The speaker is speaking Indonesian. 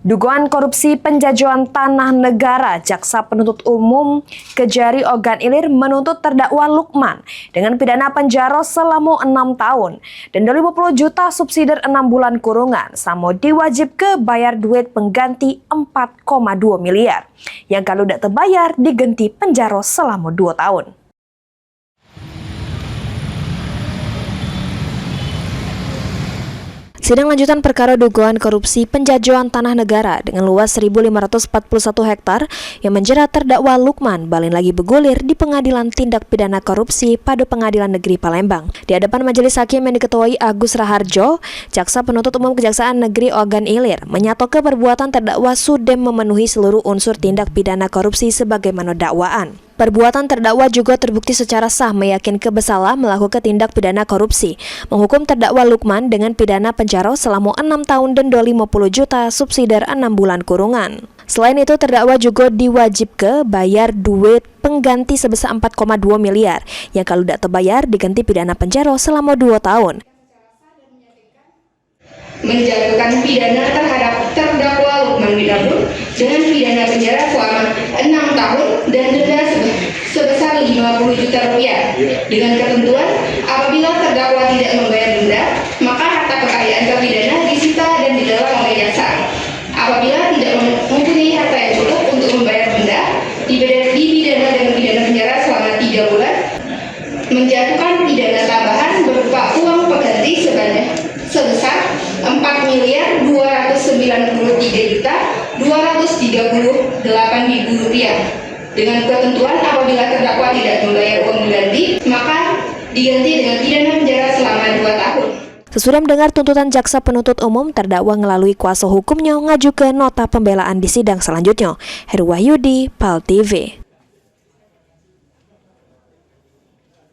Dugaan korupsi penjajuan tanah negara, Jaksa Penuntut Umum Kejari Ogan Ilir menuntut terdakwa Lukman dengan pidana penjara selama 6 tahun dan 50 juta subsidi 6 bulan kurungan, sama diwajib ke bayar duit pengganti 4,2 miliar. Yang kalau tidak terbayar diganti penjara selama 2 tahun. Sidang lanjutan perkara dugaan korupsi penjajuan tanah negara dengan luas 1.541 hektar yang menjerat terdakwa Lukman balik lagi bergulir di Pengadilan Tindak Pidana Korupsi pada Pengadilan Negeri Palembang. Di hadapan majelis hakim yang diketuai Agus Raharjo, Jaksa Penuntut Umum Kejaksaan Negeri Ogan Ilir menyatakan perbuatan terdakwa sudah memenuhi seluruh unsur tindak pidana korupsi sebagaimana dakwaan. Perbuatan terdakwa juga terbukti secara sah meyakinkan bersalah melakukan tindak pidana korupsi, menghukum terdakwa Lukman dengan pidana penjara selama 6 tahun dan 50 juta subsidi 6 bulan kurungan. Selain itu, terdakwa juga diwajibkan bayar duit pengganti sebesar 4,2 miliar, yang kalau tidak terbayar diganti pidana penjara selama 2 tahun. Menjatuhkan pidana terhadap terdakwa Lukman bin Abdul dengan pidana penjara selama 6 tahun dan denda sebesar 50 juta rupiah dengan ketentuan apabila terdakwa tidak membayar denda maka harta kekayaan terpidana disita dan dilelang oleh jaksa. Apabila tidak mempunyai harta yang cukup untuk membayar denda dipidana dengan pidana penjara selama 3 bulan. Menjatuhkan pidana tambahan berupa uang pengganti sebesar 4.293.238.000 rupiah dengan ketentuan apabila terdakwa tidak membayar uang pengganti maka diganti dengan pidana penjara selama 2 tahun. Sesudah mendengar tuntutan Jaksa Penuntut Umum, terdakwa melalui kuasa hukumnya mengajukan nota pembelaan di sidang selanjutnya. Heru Wahyudi, PAL TV.